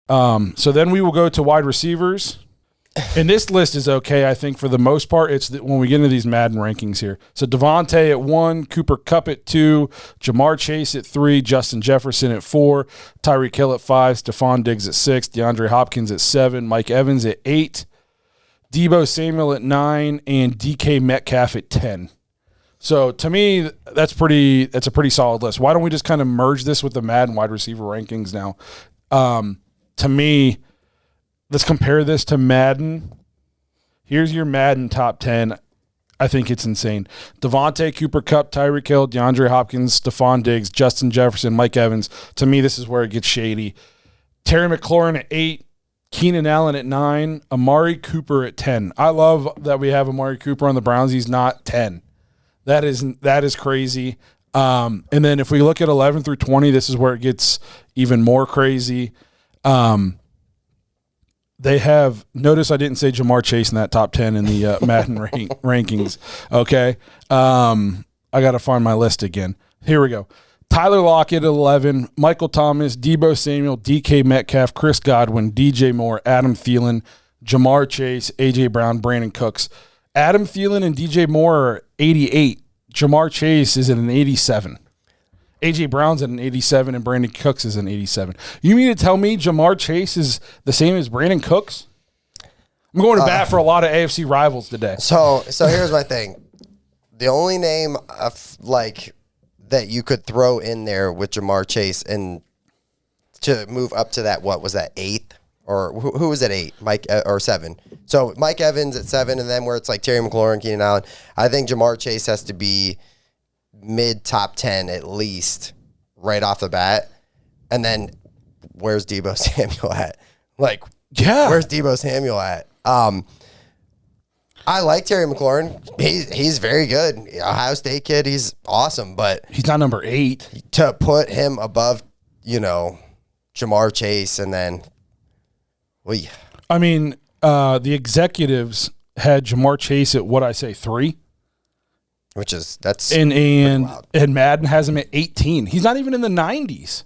So then we will go to wide receivers. And this list is okay, I think, for the most part. It's when we get into these Madden rankings here. So Devontae at 1, Cooper Kupp at 2, Jamar Chase at 3, Justin Jefferson at 4, Tyreek Hill at 5, Stephon Diggs at 6, DeAndre Hopkins at 7, Mike Evans at 8, Deebo Samuel at 9, and DK Metcalf at 10. So to me, that's a pretty solid list. Why don't we just kind of merge this with the Madden wide receiver rankings now? To me, let's compare this to Madden. Here's your Madden top 10. I think it's insane. Devontae, Cooper Kupp, Tyreek Hill, DeAndre Hopkins, Stephon Diggs, Justin Jefferson, Mike Evans. To me, this is where it gets shady. Terry McLaurin at 8, Keenan Allen at 9, Amari Cooper at 10. I love that we have Amari Cooper on the Browns. He's not 10. That is crazy. And then if we look at 11 through 20, this is where it gets even more crazy. They have – notice I didn't say Jamar Chase in that top 10 in the Madden rankings, okay? I got to find my list again. Here we go. Tyler Lockett at 11, Michael Thomas, Deebo Samuel, DK Metcalf, Chris Godwin, DJ Moore, Adam Thielen, Jamar Chase, A.J. Brown, Brandon Cooks. Adam Thielen and DJ Moore are 88. Jamar Chase is at an 87. A.J. Brown's at an 87, and Brandon Cooks is an 87. You mean to tell me Jamar Chase is the same as Brandon Cooks? I'm going to bat for a lot of AFC rivals today. So here's my thing. The only name that you could throw in there with Jamar Chase and to move up to that, what was that, 8th? Or who was at 8? Mike or 7? So Mike Evans at 7, and then where it's like Terry McLaurin, Keenan Allen. I think Jamar Chase has to be mid top 10 at least right off the bat. And then where's Deebo Samuel at? Where's Deebo Samuel at? I like Terry McLaurin. He's very good. Ohio State kid. He's awesome, but he's not number 8. To put him above, Jamar Chase and then I mean, the executives had Jamar Chase at 3, which is that's and Madden has him at 18. He's not even in the 90s.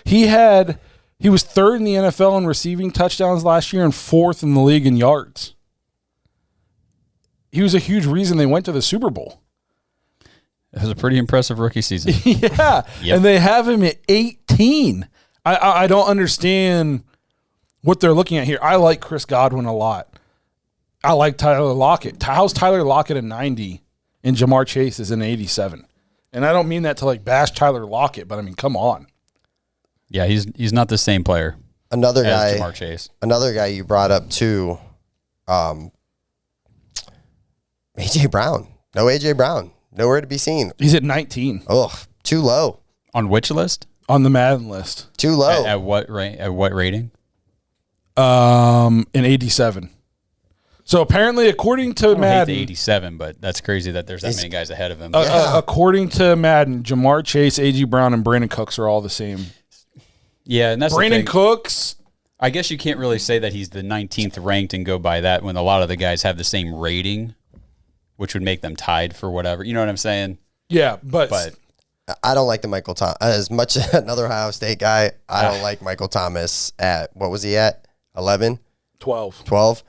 He was 3rd in the NFL in receiving touchdowns last year and 4th in the league in yards. He was a huge reason they went to the Super Bowl. It was a pretty impressive rookie season. Yeah, yep. And they have him at 18. I don't understand what they're looking at here. I like Chris Godwin a lot. I like Tyler Lockett. How's Tyler Lockett a 90 and Jamar Chase is an 87? And I don't mean that to bash Tyler Lockett, but I mean, come on. Yeah, he's not the same player. Another guy, Jamar Chase. Another guy you brought up too, A.J. Brown. No A.J. Brown. Nowhere to be seen. He's at 19. Ugh, too low. On which list? On the Madden list. Too low. At what rating? An 87. So apparently, according to Madden, 87, but that's crazy that there's that many guys ahead of him. According to Madden, Jamar Chase, A.J. Brown, and Brandon Cooks are all the same. Yeah, and that's Brandon Cooks. I guess you can't really say that he's the 19th ranked and go by that when a lot of the guys have the same rating, which would make them tied for whatever. You know what I'm saying? Yeah, but I don't like the Michael Thomas. As much as another Ohio State guy, I don't like Michael Thomas at, what was he at? 11? 12?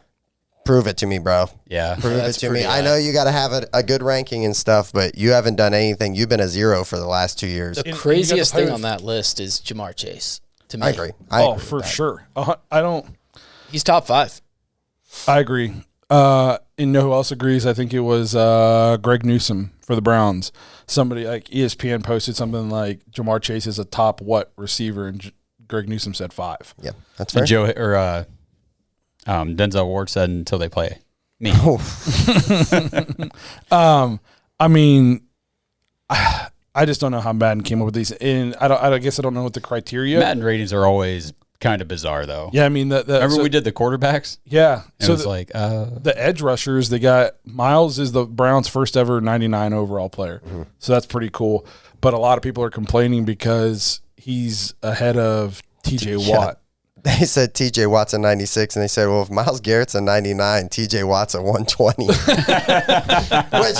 Prove it to me, bro. Yeah. Prove it to me. I know you got to have a good ranking and stuff, but you haven't done anything. You've been a 0 for the last 2 years. The craziest thing on that list is Jamar Chase, to me. I agree. For sure. I don't. He's top 5. I agree. And you know who else agrees? I think it was Greg Newsome for the Browns. Somebody like ESPN posted something like Jamar Chase is a top receiver, and Greg Newsome said 5. Yeah, that's fair. Denzel Ward said until they play me. I mean, I just don't know how Madden came up with these, and I guess I don't know what the criteria. Madden ratings are always kind of bizarre, though. Yeah, I mean, remember we did the quarterbacks? Yeah, so it's the edge rushers. They got Myles is the Browns' first ever 99 overall player, so that's pretty cool. But a lot of people are complaining because he's ahead of T.J. Watt. They said T.J. Watt's a 96, and they said, well, if Myles Garrett's a 99, T.J. Watt's a 120. Which,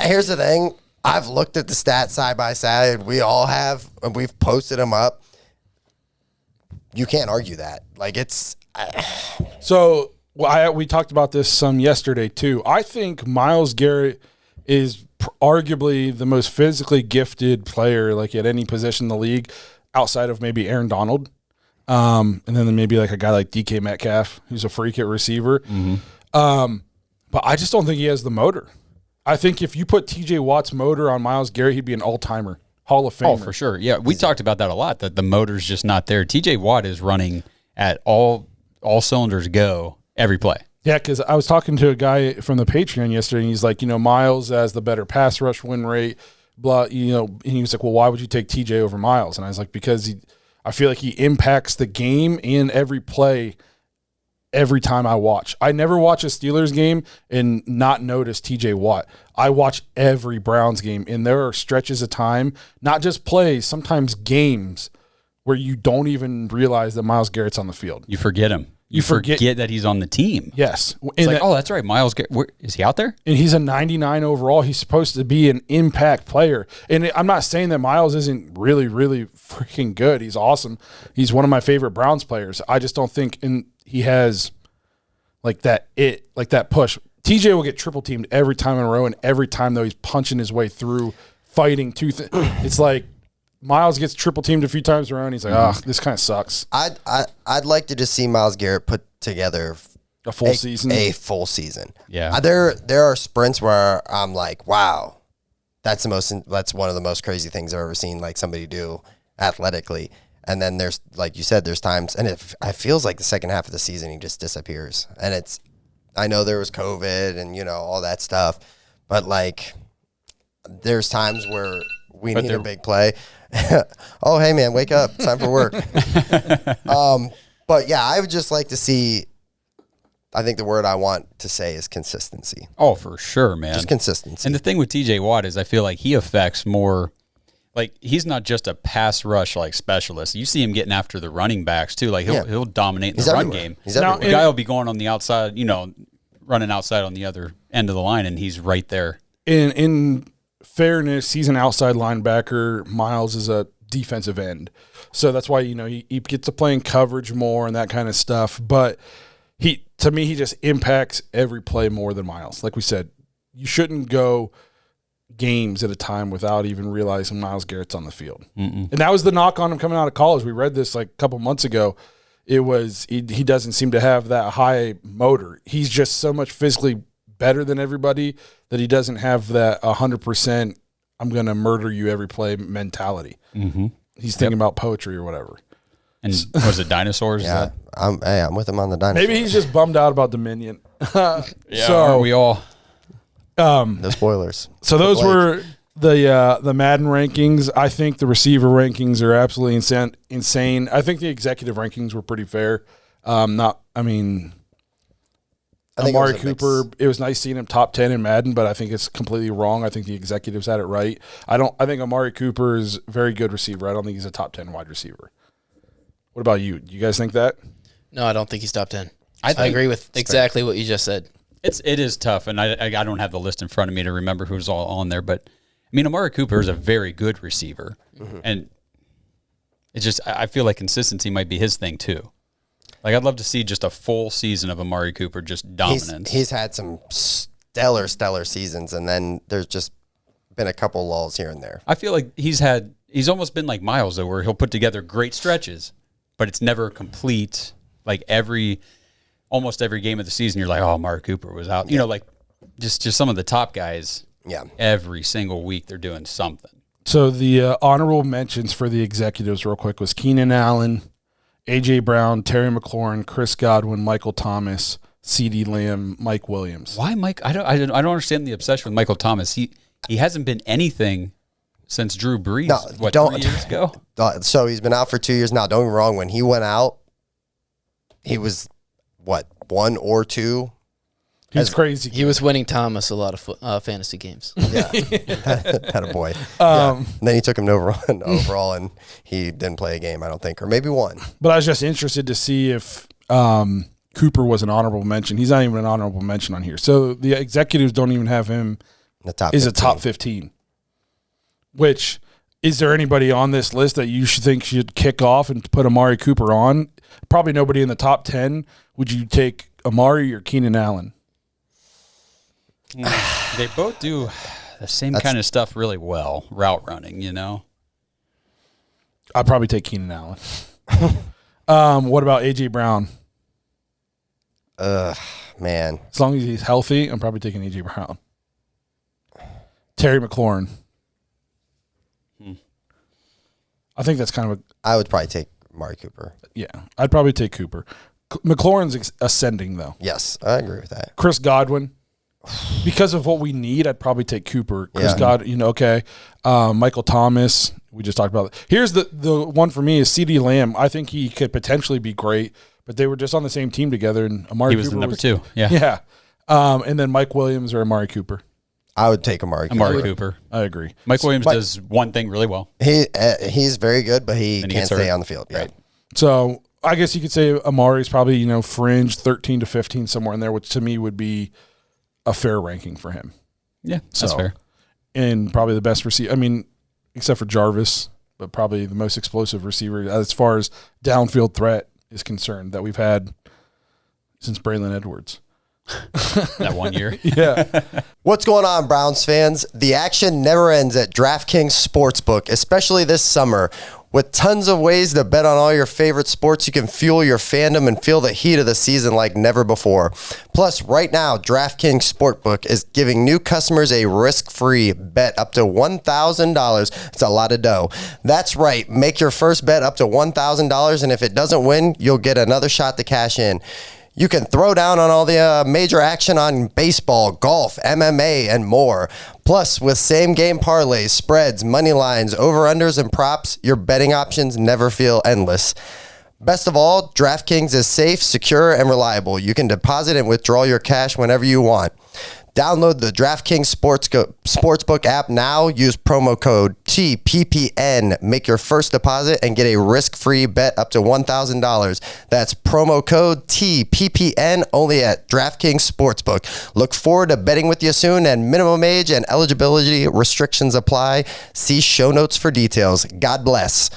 here's the thing. I've looked at the stats side by side. We all have, and we've posted them up. you can't argue that. Like it's So we talked about this some yesterday too. I think Myles Garrett is arguably the most physically gifted player, like at any position in the league, outside of maybe Aaron Donald, and then maybe like a guy like DK Metcalf, who's a freak at receiver. But I just don't think he has the motor. I think if you put TJ Watt's motor on Myles Garrett, he'd be an all-timer, Hall of Famer. Oh, for sure. Yeah, we talked about that a lot, that the motor's just not there. TJ Watt is running at all cylinders go every play. Yeah, because I was talking to a guy from the Patreon yesterday, and he's like, Myles has the better pass rush win rate, blah, and he was like, well, why would you take TJ over Myles? And I was like, because I feel like he impacts the game and every play every time I watch. I never watch a Steelers game and not notice TJ Watt. I watch every Browns game, and there are stretches of time, not just plays, sometimes games, where you don't even realize that Myles Garrett's on the field. You forget him. You forget that he's on the team. Yes. It's like, oh, that's right. Myles Garrett, is he out there? And he's a 99 overall. He's supposed to be an impact player. And I'm not saying that Myles isn't really, really freaking good. He's awesome. He's one of my favorite Browns players. I just don't think he has like that push. TJ will get triple teamed every time in a row, and every time, though, he's punching his way through, fighting tooth. It's like Myles gets triple teamed a few times around. He's like, this kind of sucks. I'd like to just see Myles Garrett put together a full season. A full season. Yeah. There are sprints where I'm like, wow, that's one of the most crazy things I've ever seen like somebody do athletically. And then there's, like you said, there's times, and it feels like the second half of the season he just disappears. And I know there was COVID and all that stuff, but like there's times where we need a big play. Oh, hey man, wake up! It's time for work. But yeah, I would just like to see. I think the word I want to say is consistency. Oh, for sure, man. Just consistency. And the thing with TJ Watt is, I feel like he affects more. Like, he's not just a pass rush like specialist. You see him getting after the running backs too. Like he'll dominate in the run game. He's everywhere. The guy will be going on the outside, running outside on the other end of the line, and he's right there. In fairness, he's an outside linebacker. Myles is a defensive end. So that's why, he gets to play in coverage more and that kind of stuff. But to me, he just impacts every play more than Myles. Like we said, you shouldn't go games at a time without even realizing Myles Garrett's on the field. And that was the knock on him coming out of college. We read this like a couple months ago. It was he doesn't seem to have that high motor. He's just so much physically better than everybody that he doesn't have that 100% I'm going to murder you every play mentality. He's thinking about poetry or whatever. And was it dinosaurs? Yeah, I'm with him on the dinosaurs. Maybe he's just bummed out about Dominion. Yeah, so, aren't we all? No spoilers. So those were the Madden rankings. I think the receiver rankings are absolutely insane. I think the executive rankings were pretty fair. Amari Cooper, it was nice seeing him top 10 in Madden, but I think it's completely wrong. I think the executives had it right. I think Amari Cooper is a very good receiver. I don't think he's a top 10 wide receiver. What about you? Do you guys think that? No, I don't think he's top 10. I agree with exactly what you just said. It is tough, and I don't have the list in front of me to remember who's all on there, but I mean, Amari Cooper is a very good receiver, and it's just I feel like consistency might be his thing too. Like, I'd love to see just a full season of Amari Cooper just dominance. He's had some stellar seasons, and then there's just been a couple lulls here and there. I feel like he's almost been like Myles, though, where he'll put together great stretches, but it's never complete. Like, almost every game of the season, you're like, oh, Amari Cooper was out. Like just some of the top guys. Yeah. Every single week they're doing something. So the honorable mentions for the executives real quick was Keenan Allen, A.J. Brown, Terry McLaurin, Chris Godwin, Michael Thomas, CeeDee Lamb, Mike Williams. Why Mike? I don't understand the obsession with Michael Thomas. He hasn't been anything since Drew Brees, 3 years ago? So he's been out for 2 years now. Don't get me wrong. When he went out, he was, 1 or 2? He's crazy. He was winning Thomas a lot of fantasy games. Yeah. Had a boy. And then he took him to overall, and he didn't play a game, I don't think, or maybe one. But I was just interested to see if Cooper was an honorable mention. He's not even an honorable mention on here. So the executives don't even have him The top is 15. a top 15, which Is there anybody on this list that you think should kick off and put Amari Cooper on? Probably nobody in the top 10. Would you take Amari or Keenan Allen? They both do the same kind of stuff really well, route running, you know? I'd probably take Keenan Allen. What about A.J. Brown? Man. As long as he's healthy, I'm probably taking A.J. Brown. Terry McLaurin. I think that's kind of I would probably take Amari Cooper. yeah. I'd probably take Cooper. McLaurin's ascending, though. Yes, I agree with that. Chris Godwin. Because of what we need, I'd probably take Cooper. Chris Godwin, okay. Michael Thomas, we just talked about. Here's the one for me is CeeDee Lamb. I think he could potentially be great, but they were just on the same team together, and Amari Cooper was the number 2. Yeah. Yeah. And then Mike Williams or Amari Cooper. I would take Amari Cooper. I agree. Mike Williams does one thing really well. He's very good, but he can't stay on the field. Right. So I guess you could say Amari's probably, fringe 13 to 15 somewhere in there, which to me would be a fair ranking for him. Yeah, that's fair. And probably the best receiver. I mean, except for Jarvis, but probably the most explosive receiver as far as downfield threat is concerned that we've had since Braylon Edwards. That 1 year. Yeah. What's going on, Browns fans? The action never ends at DraftKings Sportsbook, especially this summer. With tons of ways to bet on all your favorite sports, you can fuel your fandom and feel the heat of the season like never before. Plus, right now, DraftKings Sportsbook is giving new customers a risk-free bet up to $1,000. It's a lot of dough. That's right. Make your first bet up to $1,000, and if it doesn't win, you'll get another shot to cash in. You can throw down on all the major action on baseball, golf, MMA, and more. Plus, with same-game parlays, spreads, money lines, over-unders, and props, your betting options never feel endless. Best of all, DraftKings is safe, secure, and reliable. You can deposit and withdraw your cash whenever you want. Download the DraftKings Sportsbook app now. Use promo code TPPN. Make your first deposit and get a risk-free bet up to $1,000. That's promo code TPPN only at DraftKings Sportsbook. Look forward to betting with you soon, and minimum age and eligibility restrictions apply. See show notes for details. God bless.